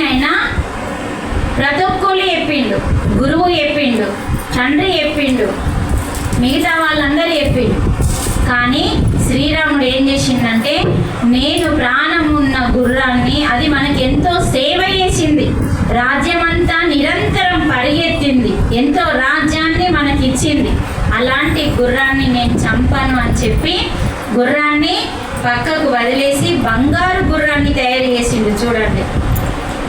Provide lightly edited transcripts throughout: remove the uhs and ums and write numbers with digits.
ఆయన ప్రతి ఒక్కరు చెప్పిండు, గురువు చెప్పిండు, తండ్రి చెప్పిండు, మిగతా వాళ్ళందరూ చెప్పిండు. కానీ శ్రీరాముడు ఏం చేసిందంటే, నేను ప్రాణం ఉన్న గుర్రాన్ని, అది మనకి ఎంతో సేవ చేసింది, రాజ్యమంతా నిరంతరం పరిగెత్తింది, ఎంతో రాజ్యాన్ని మనకి ఇచ్చింది, అలాంటి గుర్రాన్ని నేను చంపాను అని చెప్పి గుర్రాన్ని పక్కకు వదిలేసి బంగారు గుర్రాన్ని తయారు చేసిండు. చూడండి,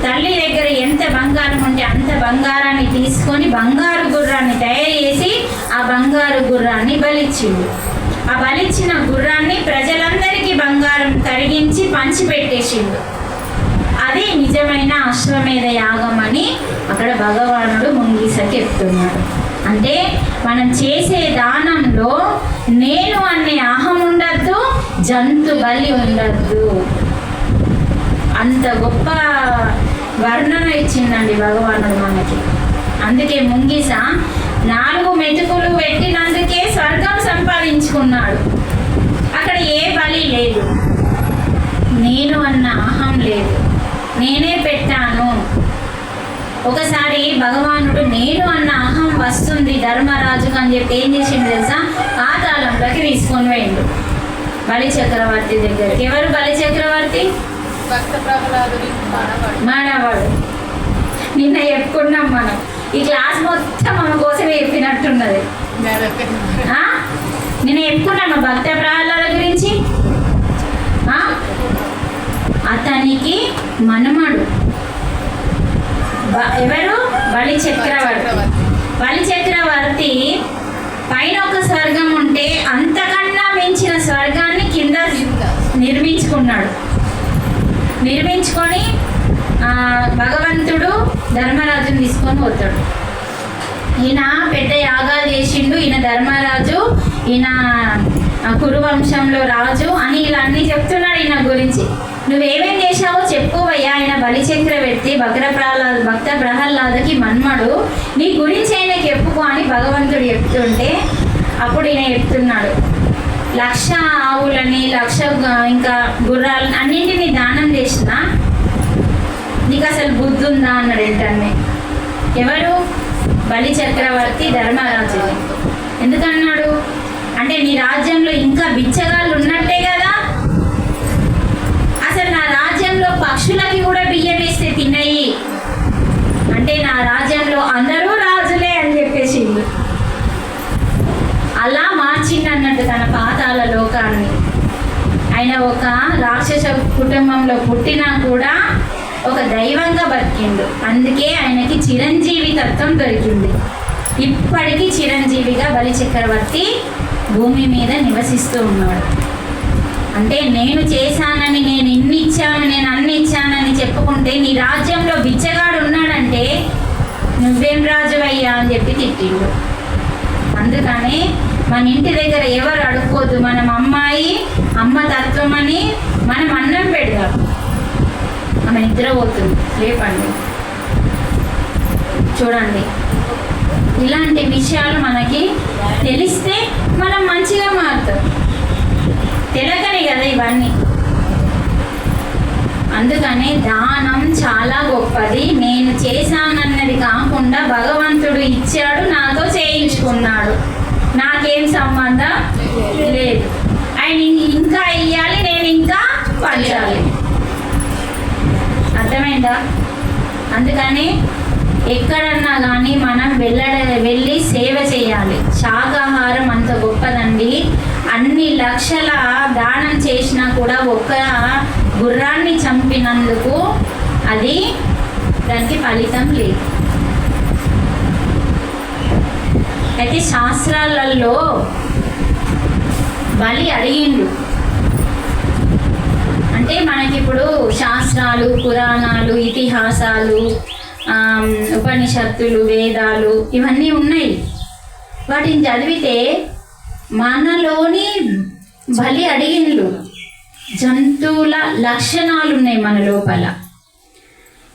తల్లి దగ్గర ఎంత బంగారం ఉంటే అంత బంగారాన్ని తీసుకొని బంగారు గుర్రాన్ని తయారు చేసి ఆ బంగారు గుర్రాన్ని బలిచ్చిండు. ఆ బలిచ్చిన గుర్రాన్ని ప్రజలందరికీ బంగారం కరిగించి పంచిపెట్టేసిండు. అది నిజమైన అశ్వమేధ యాగం అని అక్కడ భగవానుడు ముంగీసకి చెప్తున్నాడు. అంటే మనం చేసే దానంలో నేను అనే అహం ఉండద్దు, జంతు బలి ఉండద్దు. అంత గొప్ప వర్ణన ఇచ్చిందండి భగవానుడు మనకి. అందుకే ముంగిస 4 మెతుకులు పెట్టినందుకే స్వర్గం సంపాదించుకున్నాడు. అక్కడ ఏ బలి లేదు, నేను అన్న అహం లేదు, నేనే పెట్టాను. ఒకసారి భగవానుడు నేను అన్న అహం వస్తుంది ధర్మరాజుకు అని చెప్పి ఏం చేసిండు తెలుసా, పాతాళంలోకి తీసుకొని పోయిండు బలి చక్రవర్తి దగ్గరికి. ఎవరు బలి చక్రవర్తి? మానవాడు. నిన్న చెప్పుకున్నాం మనం, ఈ క్లాస్ మొత్తం మన కోసమే చెప్పినట్టున్నది. నిన్న చెప్పుకున్నాము భక్త ప్రహ్లాద గురించి. అతనికి మనమడు ఎవరు? బలి చక్రవర్తి. బలి చక్రవర్తి పైన ఒక స్వర్గం ఉంటే అంతకన్నా మించిన స్వర్గాన్ని కింద నిర్మించుకున్నాడు. నిర్మించుకొని భగవంతుడు ధర్మరాజుని తీసుకొని పోతాడు. ఈయన పెద్ద యాగాలు చేసిండు, ఈయన ధర్మరాజు, ఈయన కురువంశంలో రాజు అని ఇలా అన్నీ చెప్తున్నాడు ఈయన గురించి. నువ్వేమేం చేశావో చెప్పుకోవయ్యా, ఆయన బలి చక్రవర్తి భక్త ప్రహ్లాదకి మన్మడు, నీ గురించి ఆయనకి చెప్పుకో అని భగవంతుడు చెప్తుంటే అప్పుడు ఈయన చెప్తున్నాడు, 1,00,000 ఆవులని 1,00,000 ఇంకా గుర్రాలని అన్నింటినీ దానం చేసిన నీకు అసలు బుద్ధి ఉందా అన్నాడు. ఏంటనే ఎవరు? బలి చక్రవర్తి ధర్మరాజు. ఎందుకన్నాడు అంటే, నీ రాజ్యంలో ఇంకా బిచ్చగాళ్ళు ఉన్నట్టే కదా, అసలు నా రాజ్యంలో పక్షులకి కూడా బియ్యం వేస్తే తిన్నాయి అంటే నా రాజ్యంలో అందరూ రాజులే అని చెప్పేసిండు. అలా మార్చిండు అన్నట్టు తన పాతాళ లోకాన్ని. ఆయన ఒక రాక్షస కుటుంబంలో పుట్టినా కూడా ఒక దైవంగా బతికిండు. అందుకే ఆయనకి చిరంజీవి తత్వం దొరికింది. ఇప్పటికీ చిరంజీవిగా బలి చక్రవర్తి భూమి మీద నివసిస్తూ ఉన్నాడు. అంటే నేను చేశానని, నేను ఇన్ని ఇచ్చాను, నేను అన్ని ఇచ్చానని చెప్పుకుంటే నీ రాజ్యంలో బిచ్చగాడు ఉన్నాడంటే నువ్వేం రాజు అయ్యా అని చెప్పి తిట్టిండు. అందుకని మన ఇంటి దగ్గర ఎవరు అడుక్కోద్దు, మనం అమ్మ తత్వం అని మనం అన్నం పెడదాం. ఆమె నిద్రపోతుంది, లేపండి. చూడండి, ఇలాంటి విషయాలు మనకి తెలిస్తే మనం మంచిగా మారుతాం. తెలకని కదా ఇవన్నీ. అందుకనే దానం చాలా గొప్పది. నేను చేశానన్నది కాకుండా భగవంతుడు ఇచ్చాడు, నాతో చేయించుకున్నాడు, నాకేం సంబంధం లేదు. ఆయన ఇంకా ఇయ్యాలి, నేను ఇంకా పంచాలి. అర్థమైందా? అందుకని ఎక్కడన్నా కానీ మనం వెళ్ళి సేవ చేయాలి. శాకాహారం అంత గొప్పదండి. అన్ని లక్షల దానం చేసినా కూడా ఒక్క గుర్రాన్ని చంపినందుకు దానికి ఫలితం లేదు. అయితే శాస్త్రాలలో బలి అడిగిండు. అంటే మనకిప్పుడు శాస్త్రాలు, పురాణాలు, ఇతిహాసాలు, ఉపనిషత్తులు, వేదాలు ఇవన్నీ ఉన్నాయి. వాటిని చదివితే మనలోని బలి అడిగిండ్లు జంతువుల లక్షణాలు ఉన్నాయి మన లోపల.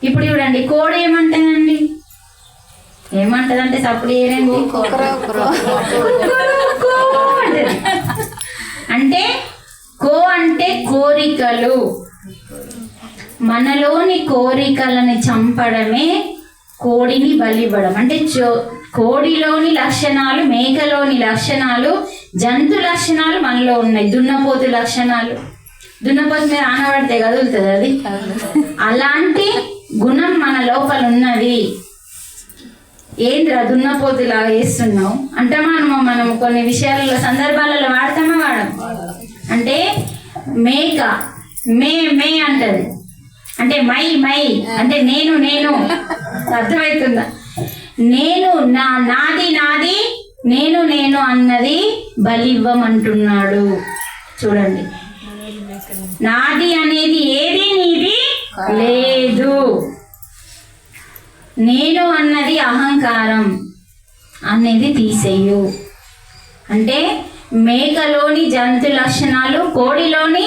ఇప్పుడు చూడండి, కోడి ఏమంటుందండి? ఏమంటదంటే సప్పుడు ఏరండి అంటే కో అంటే కోరికలు. మనలోని కోరికలను చంపడమే కోడిని బలివ్వడం. అంటే కోడిలోని లక్షణాలు, మేకలోని లక్షణాలు, జంతు లక్షణాలు మనలో ఉన్నాయి. దున్నపోతు లక్షణాలు, దున్నపోతు మీద ఆనబడితే కదులుతుంది అది. అలాంటి గుణం మన లోపల ఉన్నది. ఏంద్రా దున్నపోతులా వేస్తున్నావు అంటే మనం కొన్ని విషయాలలో సందర్భాలలో వాడతామా వాడం. అంటే మేక మే అంటది, అంటే మై అంటే నేను అర్థమవుతుందా? నాది నేను అన్నది బలివ్వమంటున్నాడు. చూడండి, నాది అనేది ఏది నీది లేదు. నేను అన్నది అహంకారం అనేది తీసేయు. అంటే మేకలోని జంతు లక్షణాలు, కోడిలోని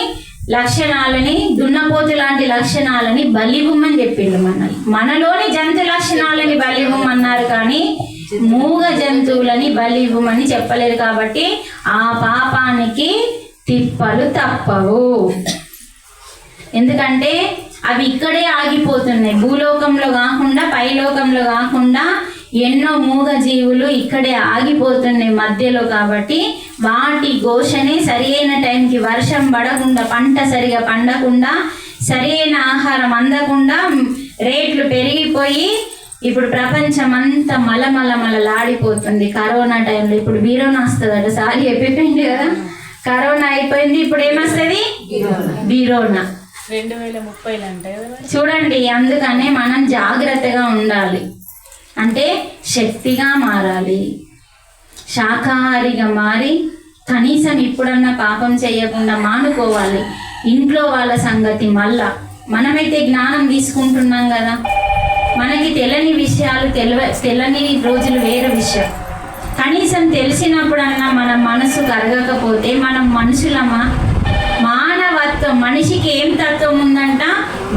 లక్షణాలని, దున్నపోతు లాంటి లక్షణాలని బలివ్వమని చెప్పిండు. మనలోని జంతు లక్షణాలని బలివ్వమన్నారు, కానీ మూగ జంతువులని బలివ్వమని చెప్పలేరు. కాబట్టి ఆ పాపానికి తిప్పలు తప్పవు. ఎందుకంటే అవి ఇక్కడే ఆగిపోతున్నాయి. భూలోకంలో కాకుండా, పైలోకంలో కాకుండా ఎన్నో మూగ జీవులు ఇక్కడే ఆగిపోతున్నాయి మధ్యలో. కాబట్టి వాటి ఘోషనే సరి అయిన టైంకి వర్షం పడకుండా, పంట సరిగా పండకుండా, సరి అయిన ఆహారం అందకుండా, రేట్లు పెరిగిపోయి ఇప్పుడు ప్రపంచం అంతా మలమలలాడిపోతుంది. కరోనా టైంలో ఇప్పుడు బీరోనా వస్తుందట, సారి చెప్పిపోయింది కదా. కరోనా అయిపోయింది, ఇప్పుడు ఏమొస్తుంది? బీరోనా 2030 అంటే చూడండి. అందుకనే మనం జాగ్రత్తగా ఉండాలి. అంటే శక్తిగా మారాలి, శాకాహారిగా మారి కనీసం ఇప్పుడన్నా పాపం చేయకుండా మానుకోవాలి. ఇంట్లో వాళ్ళ సంగతి మళ్ళా, మనమైతే జ్ఞానం తీసుకుంటున్నాం కదా, మనకి తెలియని విషయాలు తెలియని రోజులు వేరే విషయం. కనీసం తెలిసినప్పుడన్నా మన మనసు కరగకపోతే మనం మనుషులమా? మానవత్వం, మనిషికి ఏం తత్వం ఉందంట?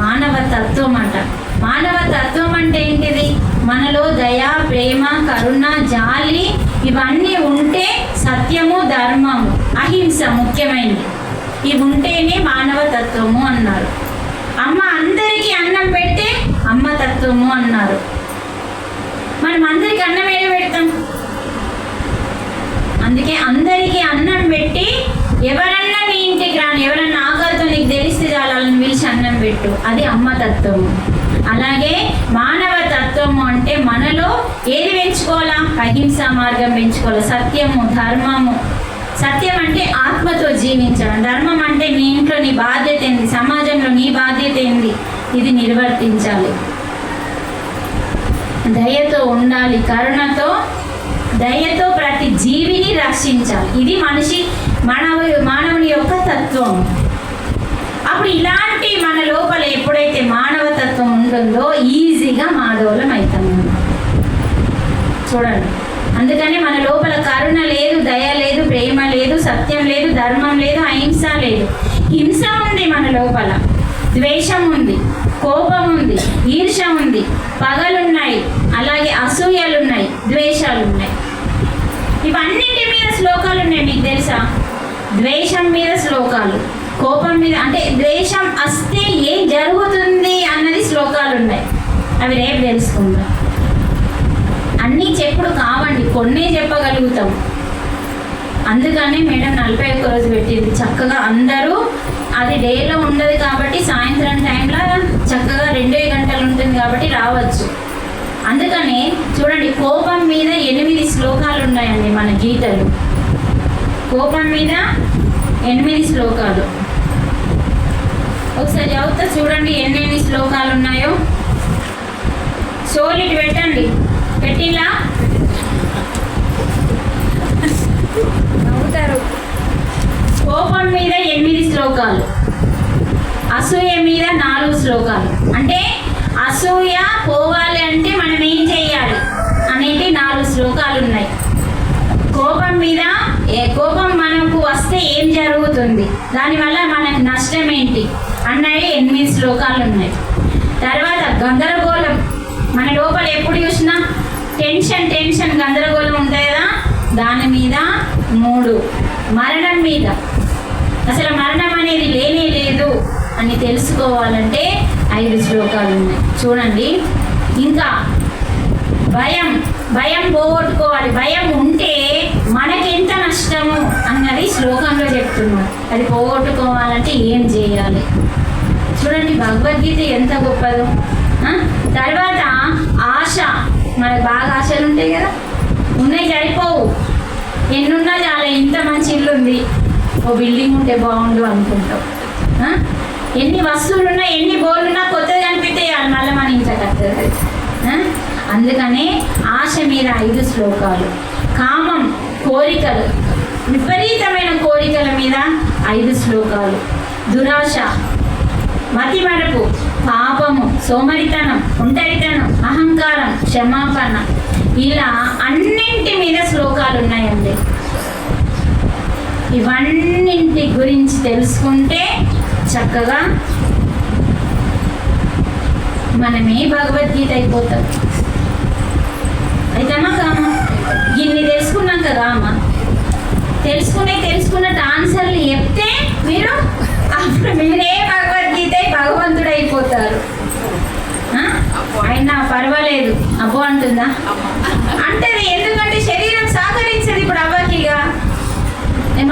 మానవ తత్వం అంట. మానవ తత్వం అంటే ఏంటిది? మనలో దయ, ప్రేమ, కరుణ, జాలి ఇవన్నీ ఉంటే, సత్యము, ధర్మము, అహింస ముఖ్యమైనది, ఇవి ఉంటేనే మానవ తత్వము అన్నారు. అమ్మ అందరికీ అన్నం పెడితే అమ్మ తత్వము అన్నారు. మనం అందరికీ అన్నం ఏదో పెడతాం. అందుకే అందరికీ అన్నం పెట్టి, ఎవరన్నా నీ ఇంటికి రాని, ఎవరన్నా ఆకలితో నీకు తెలిస్తే చాలని పిలిచి అన్నం పెట్టు, అది అమ్మ తత్వము. అలాగే మానవ తత్వము అంటే మనలో ఏది పెంచుకోవాలా? అహింసా మార్గం పెంచుకోవాలి, సత్యము, ధర్మము. సత్యం అంటే ఆత్మతో జీవించడం, ధర్మం అంటే నీ ఇంట్లో నీ బాధ్యత ఏంది, సమాజంలో నీ బాధ్యత ఏంది, ఇది నిర్వర్తించాలి. దయతో ఉండాలి, కరుణతో, దయతో ప్రతి జీవిని రక్షించాలి. ఇది మానవుని యొక్క తత్వం. అప్పుడు ఇలాంటి మన లోపల ఎప్పుడైతే మానవతత్వం ఉంటుందో ఈజీగా మాధవులం అవుతాము. చూడండి, అందుకని మన లోపల కరుణ లేదు, దయ లేదు, ప్రేమ లేదు, సత్యం లేదు, ధర్మం లేదు, అహింస లేదు. హింస ఉంది మన లోపల, ద్వేషం ఉంది, కోపం ఉంది, ఈర్ష ఉంది, పగలున్నాయి, అలాగే అసూయలున్నాయి, ద్వేషాలున్నాయి. ఇవన్నింటి మీద శ్లోకాలు ఉన్నాయి, మీకు తెలుసా? ద్వేషం మీద శ్లోకాలు, కోపం మీద, అంటే ద్వేషం వస్తే ఏం జరుగుతుంది అన్నది శ్లోకాలు ఉన్నాయి. అవి రేపు తెలుసుకుందాం. అన్నీ చెప్పుడు కావండి, కొన్నే చెప్పగలుగుతాం. అందుకనే మేడం 41 రోజు పెట్టింది. చక్కగా అందరూ, అది డేలో ఉండదు కాబట్టి సాయంత్రం టైంలో చక్కగా 2 గంటలు ఉంటుంది కాబట్టి రావచ్చు. అందుకని చూడండి, కోపం మీద 8 శ్లోకాలు ఉన్నాయండి మన గీతలు. కోపం మీద 8 శ్లోకాలు. ఒకసారి చదువుతా చూడండి ఎన్ని శ్లోకాలు ఉన్నాయో. సోలిట్ పెట్టండి, పెట్టిలా నవ్వుతారు. కోపం మీద 8 శ్లోకాలు, అసూయ మీద 4 శ్లోకాలు. అంటే అసూయ పోవాలి అంటే మనం ఏం చేయాలి అనేటి 4 శ్లోకాలు ఉన్నాయి. కోపం మీద, కోపం మనకు వస్తే ఏం జరుగుతుంది, దానివల్ల మనకు నష్టం ఏంటి అన్నవి 8 శ్లోకాలు ఉన్నాయి. తర్వాత గందరగోళం, మన లోపల ఎప్పుడు చూసినా టెన్షన్ గందరగోళం ఉంటాయి కదా, దాని మీద 3. మరణం మీద, అసలు మరణం అనేది లేనే లేదు అని తెలుసుకోవాలంటే 5 శ్లోకాలు ఉన్నాయి. చూడండి. ఇంకా భయం పోగొట్టుకోవాలి. భయం ఉంటే మనకెంత నష్టము అన్నది శ్లోకంలో చెప్తున్నారు. అది పోగొట్టుకోవాలంటే ఏం చేయాలి చూడండి. భగవద్గీత ఎంత గొప్పదో. తర్వాత ఆశ, మనకు బాగా ఆశలు ఉంటాయి కదా, ఉన్నాయి సరిపోవు, ఎన్నున్నా చాలా, ఇంత మంచి ఇల్లు ఉంది, ఓ బిల్డింగ్ ఉంటే బాగుండు అనుకుంటాం. ఎన్ని వస్తువులు ఉన్నా, ఎన్ని బోర్లు ఉన్నా, కొత్తగా కనిపిస్తే మళ్ళీ మన ఇంట్లోకి వస్తుంది. అందుకనే ఆశ మీద 5 శ్లోకాలు. కామం, కోరికలు, విపరీతమైన కోరికల మీద 5 శ్లోకాలు. దురాశ, మతిమరుపు, పాపము, సోమరితనం, ఒంటరితనం, అహంకారం, క్షమాపణ, ఇలా అన్నింటి మీద శ్లోకాలు ఉన్నాయండి. ఇవన్నింటి గురించి తెలుసుకుంటే చక్కగా మనమే భగవద్గీత అయిపోతాం. అయితేనా కామా? ఇన్ని తెలుసుకున్నాం కదా అమ్మ. తెలుసుకున్నట్టు ఆన్సర్లు చెప్తే మీరు అప్పుడు మీరే భగవద్గీత భగవంతుడు అయిపోతారు. అయినా పర్వాలేదు అబ్బో అంటుందా? అంటది. ఎందుకంటే శరీరం సహకరించదు ఇప్పుడు అవ్వకిగా.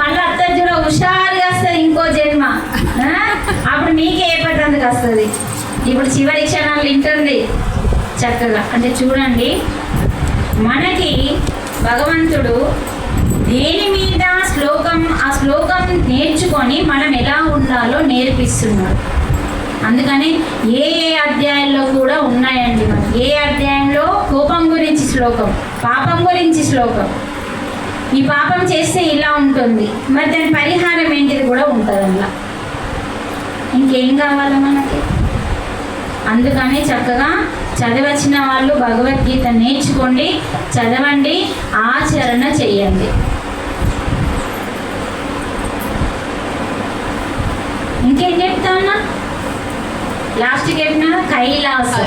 మళ్ళీ అత్తజ్జులో హుషారుగా వస్తుంది ఇంకో జన్మ. అప్పుడు మీకే ఏ పద్ధతికి వస్తుంది. ఇప్పుడు చివరి క్షణాలు వింటుంది చక్కగా. అంటే చూడండి, మనకి భగవంతుడు దేని మీద ఆ శ్లోకం నేర్చుకొని మనం ఎలా ఉండాలో నేర్పిస్తున్నాడు. అందుకని ఏ అధ్యాయంలో కూడా ఉన్నాయండి. మనకి ఏ అధ్యాయంలో కోపం గురించి శ్లోకం, పాపం గురించి శ్లోకం, ఈ పాపం చేస్తే ఇలా ఉంటుంది, మరి దాని పరిహారం ఏంటిది కూడా ఉంటుంది అందులో. ఇంకేం కావాలా మనకి? అందుకని చక్కగా చదివచ్చిన వాళ్ళు భగవద్గీత నేర్చుకోండి, చదవండి, ఆచరణ చెయ్యండి. ఇంకేం చెప్తా ఉన్నా? లాస్ట్కి చెప్పిన కైలాసం,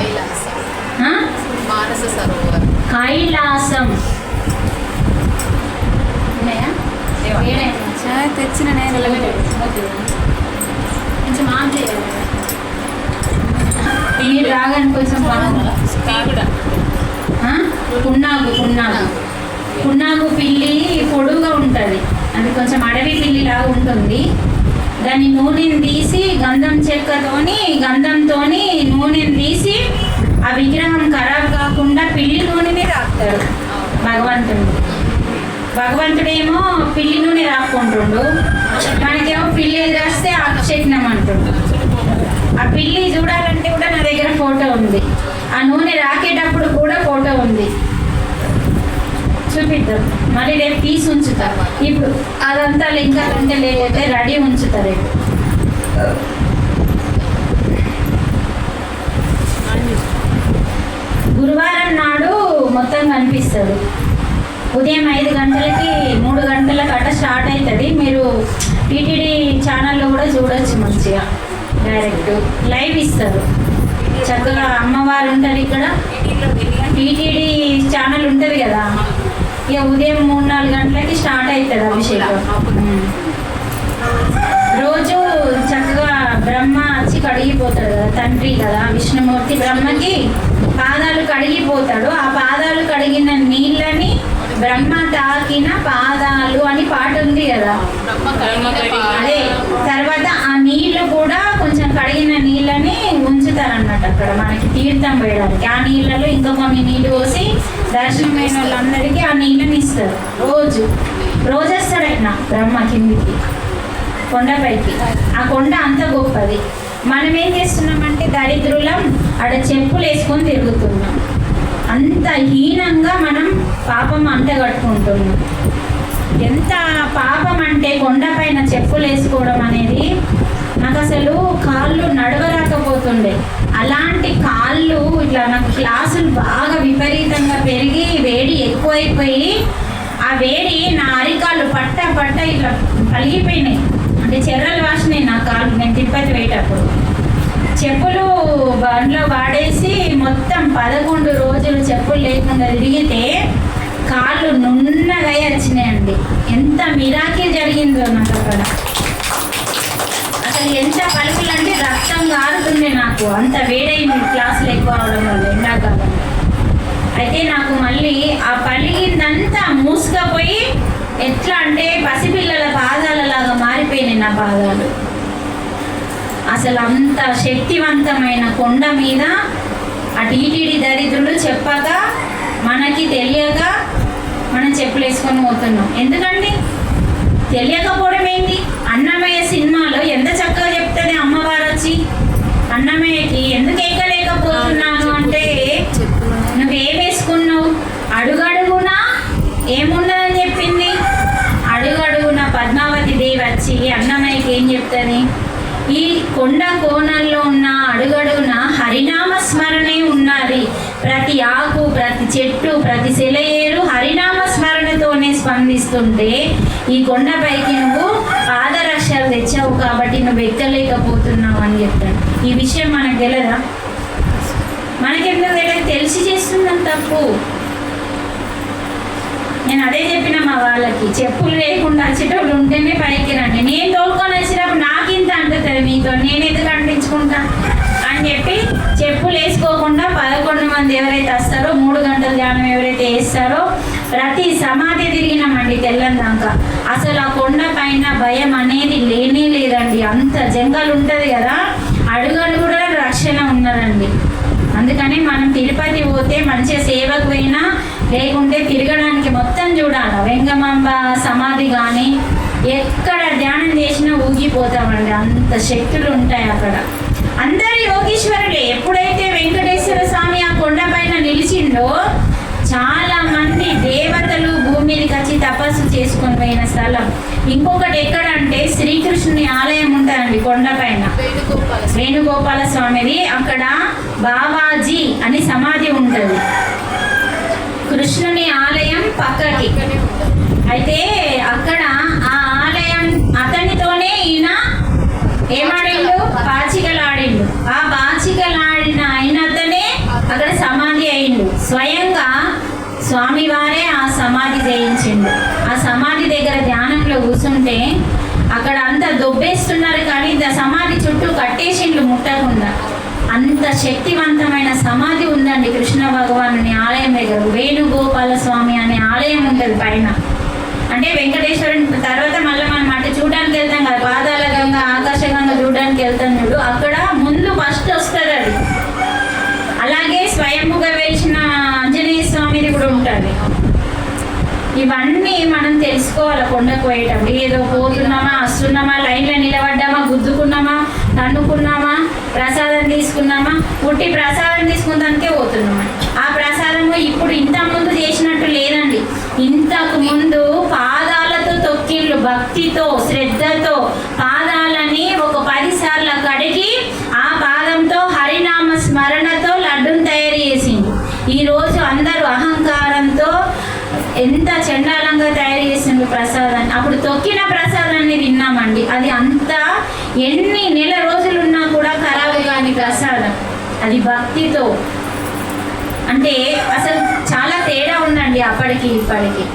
మానస సరోవర్, కైలాసం తెచ్చిన మీరు రాగానే కొంచెం పున్నాగు పిల్లి పొడుగా ఉంటుంది. అది కొంచెం అడవి పిల్లి లాగా ఉంటుంది. దాన్ని నూనెని తీసి గంధంతో నూనెని తీసి ఆ విగ్రహం ఖరాబ్ కాకుండా పిల్లి నూనెని రాస్తారు భగవంతుడేమో పిల్లి నూనె రాకుంటుండు, మనకేమో పిల్లి రాస్తే అక్షజ్ఞం అంటుండు. ఆ పిల్లి చూడాలంటే కూడా నా దగ్గర ఫోటో ఉంది. ఆ నూనె రాకేటప్పుడు కూడా ఫోటో ఉంది, చూపిద్దాం. మళ్ళీ రేపు తీసి ఉంచుతారు. ఇప్పుడు అదంతా లింకాలంటే లేకపోతే రెడీ ఉంచుతారు. గురువారం నాడు మొత్తం కనిపిస్తుంది. ఉదయం 5 గంటలకి 3 గంటలకు అట్లా స్టార్ట్ అవుతుంది. మీరు టీటీడీ ఛానల్లో కూడా చూడొచ్చు. మంచిగా డైరెక్ట్ లైవ్ ఇస్తారు. చక్కగా అమ్మవారు ఉంటుంది ఇక్కడ. టీటీడీ ఛానల్ ఉంటుంది కదా, ఇక ఉదయం 3-4 గంటలకి స్టార్ట్ అవుతుంది అభిషేకం. రోజు చక్కగా బ్రహ్మ వచ్చి కడిగిపోతాడు కదా, తండ్రి కదా విష్ణుమూర్తి, బ్రహ్మకి పాదాలు కడిగిపోతాడు. ఆ పాదాలు కడిగిన నీళ్ళని బ్రహ్మ తాకిన పాదాలు అని పాట ఉంది కదా, అదే. తర్వాత ఆ నీళ్లు కూడా కొంచెం కడిగిన నీళ్ళని ఉంచుతారన్నట్టు అక్కడ మనకి తీర్థం వేయడానికి. ఆ నీళ్ళలో ఇంకా కొన్ని నీళ్ళు పోసి దర్శనమైన వాళ్ళందరికీ ఆ నీళ్ళని ఇస్తారు. రోజు వస్తాడైనా బ్రహ్మ కిందికి కొండపైకి. ఆ కొండ అంత గొప్పది. మనం ఏం చేస్తున్నామంటే దరిద్రులం ఆడ చెప్పులు వేసుకొని తిరుగుతున్నాం. అంత హీనంగా మనం పాపం అంటగట్టుకుంటున్నాం. ఎంత పాపం అంటే కొండపైన చెప్పులు వేసుకోవడం అనేది. నాకు అసలు కాళ్ళు నడవరాకపోతుండే. అలాంటి కాళ్ళు ఇట్లా నాకు క్లాసులు బాగా విపరీతంగా పెరిగి వేడి ఎక్కువైపోయి ఆ వేడి నా అరికాళ్ళు పట్ట ఇట్లా పలిగిపోయినాయి. అంటే చెర్రలు వాసినాయి నా కాళ్ళు. నేను తిరుపతి పోయేటప్పుడు చెప్పులు బండ్లో వాడేసి మొత్తం 11 రోజులు చెప్పులు లేకుండా తిరిగితే కాళ్ళు నున్నగా వచ్చినాయండి. ఎంత మిరాకిల్ జరిగిందో నాకు అక్కడ. అసలు అసలు ఎంత పలుకులు అంటే రక్తం కారుతుంది నాకు, అంత వేడైంది క్లాసులు ఎక్కువ అవడం వల్ల ఎండాకాలం. అయితే నాకు మళ్ళీ ఆ పలిగిందంతా మూసుకపోయి ఎట్లా అంటే పసిపిల్లల పాదాలలాగా మారిపోయినాయి నా పాదాలు. అసలు అంత శక్తివంతమైన కొండ మీద ఆ టీటీడీ దరిద్రులు చెప్పక మనకి తెలియక మనం చెప్పులు వేసుకొని పోతున్నాం. ఎందుకండి తెలియకపోవడం ఏంటి? అన్నమయ్య సినిమాలో ఎంత చక్కగా చెప్తుంది అమ్మవారు వచ్చి, అన్నమయ్యకి ఎందుకు ఎక్కలేకపోతున్నాను అంటే నువ్వేం వేసుకున్నావు, అడుగడుగునా ఏమున్నదని చెప్పింది. అడుగడుగున పద్మావతి దేవి వచ్చి అన్నమయ్యకి ఏం చెప్తుంది, ఈ కొండ కోణంలో ఉన్న అడుగడుగున హరినామ స్మరణే ఉన్నది. ప్రతి ఆకు, ప్రతి చెట్టు, ప్రతి సెలయేరు హరినామ స్మరణతోనే స్పందిస్తుంటే ఈ కొండపైకి నువ్వు పాదరక్షలు తెచ్చావు కాబట్టి నువ్వు ఎక్కలేకపోతున్నావు అని చెప్తాను. ఈ విషయం మనకు తెలియదా? మనకెందుకు తెలియదు? తెలిసి చేస్తుందని తప్పు. నేను అదే చెప్పిన మా వాళ్ళకి, చెప్పులు లేకుండా వచ్చేటోళ్ళు ఉంటేనే పైకి రండి. నేను తోలుకొని వచ్చినప్పుడు నాకింత అంటుతుంది మీతో, నేను ఎందుకు అంటించుకుంటా అని చెప్పి చెప్పులు వేసుకోకుండా 11 మంది ఎవరైతే వస్తారో 3 గంటల ధ్యానం ఎవరైతే వేస్తారో ప్రతి సమాధి తిరిగినామండి తెల్లందాక. అసలు ఆ కొండ పైన భయం అనేది లేనే లేదండి. అంత జంగల్ ఉంటుంది కదా, అడుగడుగున రక్షణ ఉన్నదండి. అందుకని మనం తిరుపతి పోతే మంచిగా సేవకు పోయినా లేకుంటే తిరగడానికి మొత్తం చూడాలి. వెంగమాంబ సమాధి కానీ ఎక్కడ ధ్యానం చేసినా ఊగిపోతామండి, అంత శక్తులు ఉంటాయి అక్కడ. అందరు యోగీశ్వరులే. ఎప్పుడైతే వెంకటేశ్వర స్వామి ఆ కొండ పైన నిలిచిండో చాలా మంది దేవతలు భూమి మీదకి వచ్చి తపస్సు చేసుకొని పోయిన స్థలం. ఇంకొకటి ఎక్కడంటే శ్రీకృష్ణుని ఆలయం ఉంటుందండి కొండ పైన, వేణుగోపాల స్వామిది. అక్కడ బావాజీ అని సమాధి ఉంటుంది, కృష్ణుని ఆలయం పక్కకి. అయితే అక్కడ ఆ ఆలయం అతనితోనే ఈయన ఏమాడిండు, బాచికలాడిండు. ఆ బాచికలాడిన అయినతనే అక్కడ సమాధి అయిండు. స్వయంగా స్వామివారే ఆ సమాధి చేయించిండు. ఆ సమాధి దగ్గర ధ్యానంలో కూర్చుంటే అక్కడ అంతా దొబ్బేస్తున్నారు కానీ సమాధి చుట్టూ కట్టేసిండ్లు ముట్టకుండా. అంత శక్తివంతమైన సమాధి ఉందండి కృష్ణ భగవానుని ఆలయం దగ్గర. వేణుగోపాల స్వామి అనే ఆలయం ఉంటుంది పైన. అంటే వెంకటేశ్వరుని తర్వాత మళ్ళీ మనం అటు చూడడానికి వెళ్తాం కదా, పాదాల గంగ, ఆకాశగంగా చూడడానికి వెళ్తాం చూడు, అక్కడ ముందు ఫస్ట్ వస్తుంది అది. అలాగే స్వయంగా వెలిసిన ఆంజనేయ స్వామిది కూడా ఉంటుంది. ఇవన్నీ మనం తెలుసుకోవాలి కొండకు పోయేటప్పుడు. ఏదో పోతున్నామా, వస్తున్నామా, లైన్లో నిలబడ్డామా, గుద్దుకున్నామా, తన్నుకున్నామా, ప్రసాదం తీసుకున్నామా, పుట్టి ప్రసాదం తీసుకున్నాకే పోతున్నామా. ఆ ప్రసాదము ఇప్పుడు ఇంత ముందు చేసినట్టు లేదండి. ఇంతకు ముందు పాదాలతో తొక్కిళ్ళు, భక్తితో శ్రద్ధతో పాదాలని ఒక 10 సార్లు కడిగి ఆ పాదంతో హరినామ స్మరణతో లడ్డును తయారు చేసింది. ఈరోజు అందరూ అహంకారంతో ఎంత చండాలంగా తయారు చేసిండ్రు ప్రసాదాన్ని. అప్పుడు తొక్కిన ప్రసాదాన్ని తిన్నామండి. అది అంతా ఎన్ని నెల రోజులున్నా కూడా ఖరాబు కాని ప్రసాదం. అది భక్తితో. అంటే అసలు చాలా తేడా ఉందండి అప్పటికి ఇప్పటికి.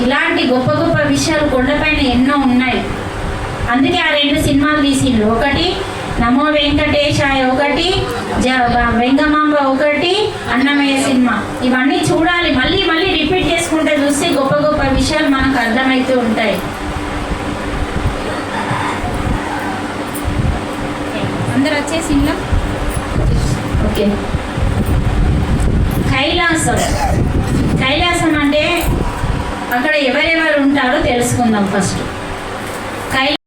ఇలాంటి గొప్ప గొప్ప విషయాలు కొండపైన ఎన్నో ఉన్నాయి. అందుకే ఆ 2 సినిమాలు తీసిండ్రు. ఒకటి నమో వెంకటేశాయ, ఒకటి వెంగమాంబ, ఒకటి అన్నమయ్య సినిమా. ఇవన్నీ చూడాలి, మళ్ళీ మళ్ళీ రిపీట్ చేసుకుంటే చూస్తే గొప్ప గొప్ప విషయాలు మనకు అర్థమవుతూ ఉంటాయి. అందరు వచ్చేసిందా? ఓకే. కైలాసం. కైలాసం అంటే అక్కడ ఎవరెవరు ఉంటారో తెలుసుకుందాం ఫస్ట్.